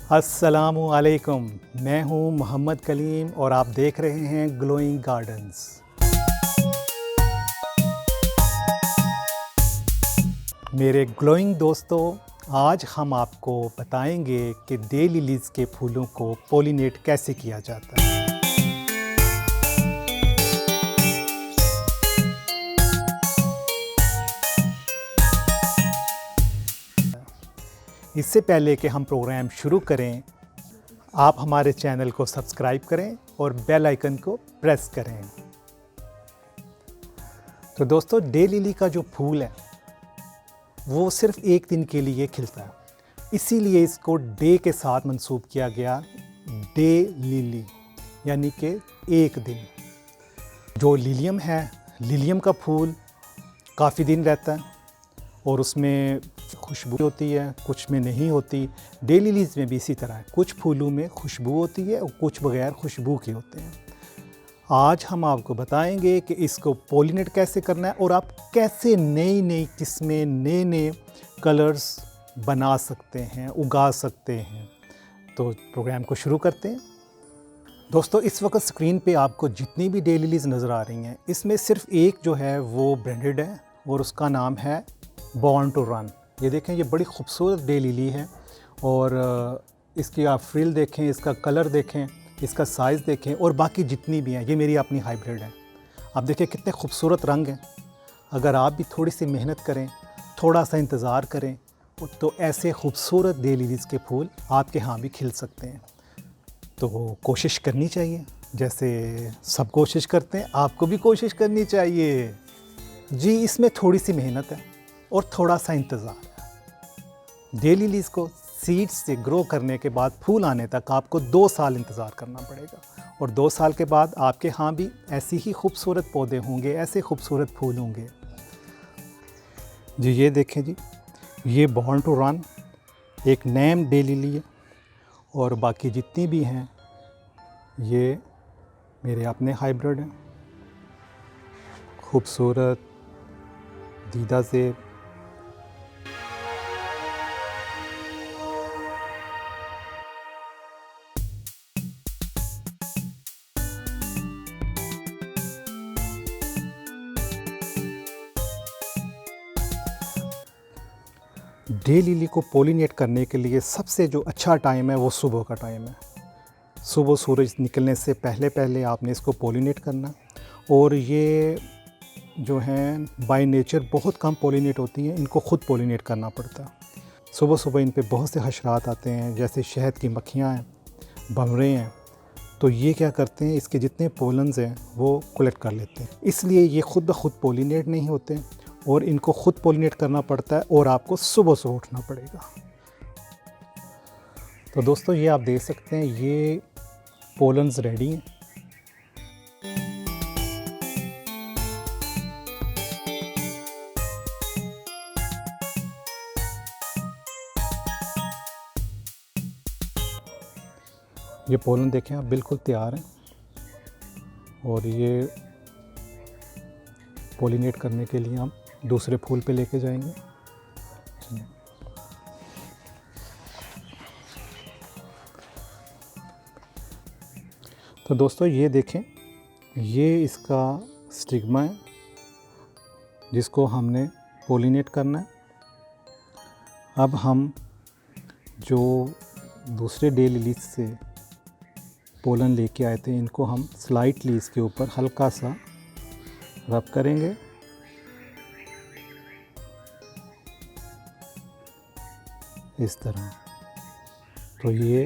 अस्सलामु अलैकुम। मैं हूं मोहम्मद कलीम और आप देख रहे हैं ग्लोइंग गार्डन्स। मेरे ग्लोइंग दोस्तों, आज हम आपको बताएंगे कि डे लिलीज़ के फूलों को पॉलिनेट कैसे किया जाता है। इससे पहले कि हम प्रोग्राम शुरू करें, आप हमारे चैनल को सब्सक्राइब करें और बेल आइकन को प्रेस करें। तो दोस्तों, डे लिली का जो फूल है वो सिर्फ एक दिन के लिए खिलता है, इसीलिए इसको डे के साथ मंसूब किया गया, डे लिली यानी कि एक दिन। जो लिलियम है, लिलियम का फूल काफ़ी दिन रहता है और उसमें खुशबू होती है, कुछ में नहीं होती। डे लिलीज़ में भी इसी तरह है, कुछ फूलों में खुशबू होती है और कुछ बगैर खुशबू के होते हैं। आज हम आपको बताएंगे कि इसको पॉलिनेट कैसे करना है और आप कैसे नई नई किस्में, नए नए कलर्स बना सकते हैं, उगा सकते हैं। तो प्रोग्राम को शुरू करते हैं। दोस्तों, इस वक्त स्क्रीन पे आपको जितनी भी डे लिलीज़ नज़र आ रही हैं, इसमें सिर्फ एक जो है वो ब्रांडेड है और उसका नाम है बॉर्न टू रन। ये देखें, ये बड़ी खूबसूरत डे लिली है और इसकी आप फ्रिल देखें, इसका कलर देखें, इसका साइज़ देखें और बाकी जितनी भी हैं, ये मेरी अपनी हाइब्रिड है। आप देखें कितने खूबसूरत रंग हैं। अगर आप भी थोड़ी सी मेहनत करें, थोड़ा सा इंतज़ार करें, तो ऐसे खूबसूरत डे लिलीज़ के फूल आपके यहाँ भी खिल सकते हैं। तो कोशिश करनी चाहिए, जैसे सब कोशिश करते हैं, आपको भी कोशिश करनी चाहिए। जी, इसमें थोड़ी सी मेहनत है और थोड़ा सा इंतज़ार है। डे लिलीज़ को सीड्स से ग्रो करने के बाद फूल आने तक आपको 2 साल इंतज़ार करना पड़ेगा और 2 साल के बाद आपके यहाँ भी ऐसी ही खूबसूरत पौधे होंगे, ऐसे खूबसूरत फूल होंगे। जी, ये देखें जी, ये बॉर्न टू रन एक नेम डे लिली है और बाकी जितनी भी हैं ये मेरे अपने हाइब्रिड हैं। खूबसूरत दीदा से डे लिली को पॉलिनेट करने के लिए सबसे जो अच्छा टाइम है वो सुबह का टाइम है। सुबह सूरज निकलने से पहले पहले आपने इसको पॉलिनेट करना। और ये जो हैं बाय नेचर बहुत कम पॉलिनेट होती हैं, इनको ख़ुद पॉलिनेट करना पड़ता है। सुबह सुबह इन पे बहुत से हशरात आते हैं, जैसे शहद की मक्खियाँ हैं, भंवरे हैं। तो ये क्या करते हैं, इसके जितने पोलन्स हैं वो कलेक्ट कर लेते हैं, इसलिए ये ख़ुद ब खुद पॉलिनेट नहीं होते और इनको ख़ुद पॉलिनेट करना पड़ता है और आपको सुबह सुबह उठना पड़ेगा। तो दोस्तों, ये आप देख सकते हैं, ये पोलन्स रेडी हैं। ये पोलन देखें आप, बिल्कुल तैयार हैं और ये पॉलिनेट करने के लिए हम दूसरे फूल पे लेके जाएंगे। तो दोस्तों, ये देखें, ये इसका स्टिग्मा है जिसको हमने पॉलिनेट करना है। अब हम जो दूसरे डे लिलीज से पोलन लेके आए थे, इनको हम स्लाइटली इसके ऊपर हल्का सा रब करेंगे। इस तरह। तो ये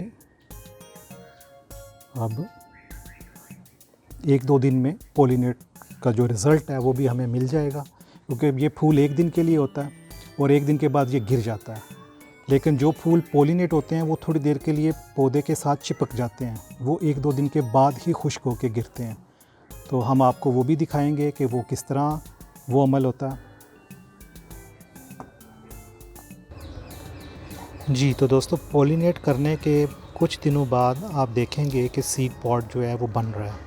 अब 1-2 दिन में पॉलिनेट का जो रिज़ल्ट है वो भी हमें मिल जाएगा, क्योंकि ये फूल एक दिन के लिए होता है और एक दिन के बाद ये गिर जाता है। लेकिन जो फूल पॉलिनेट होते हैं वो थोड़ी देर के लिए पौधे के साथ चिपक जाते हैं, वो 1-2 दिन के बाद ही खुश्क होकर गिरते हैं। तो हम आपको वो भी दिखाएंगे कि वो किस तरह वो अमल होता है। जी, तो दोस्तों, पॉलिनेट करने के कुछ दिनों बाद आप देखेंगे कि सीड पॉड जो है वो बन रहा है।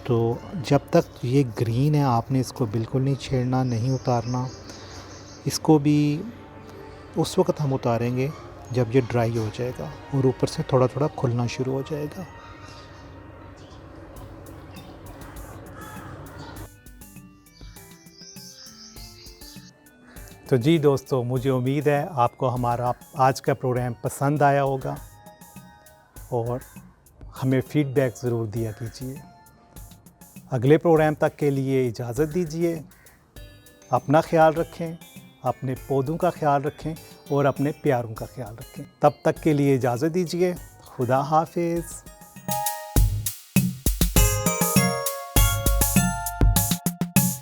तो जब तक ये ग्रीन है आपने इसको बिल्कुल नहीं छेड़ना, नहीं उतारना। इसको भी उस वक्त हम उतारेंगे जब ये ड्राई हो जाएगा और ऊपर से थोड़ा थोड़ा खुलना शुरू हो जाएगा। तो जी दोस्तों, मुझे उम्मीद है आपको हमारा आज का प्रोग्राम पसंद आया होगा और हमें फीडबैक ज़रूर दिया कीजिए। अगले प्रोग्राम तक के लिए इजाज़त दीजिए। अपना ख्याल रखें, अपने पौधों का ख्याल रखें और अपने प्यारों का ख्याल रखें। तब तक के लिए इजाज़त दीजिए। खुदा हाफिज़।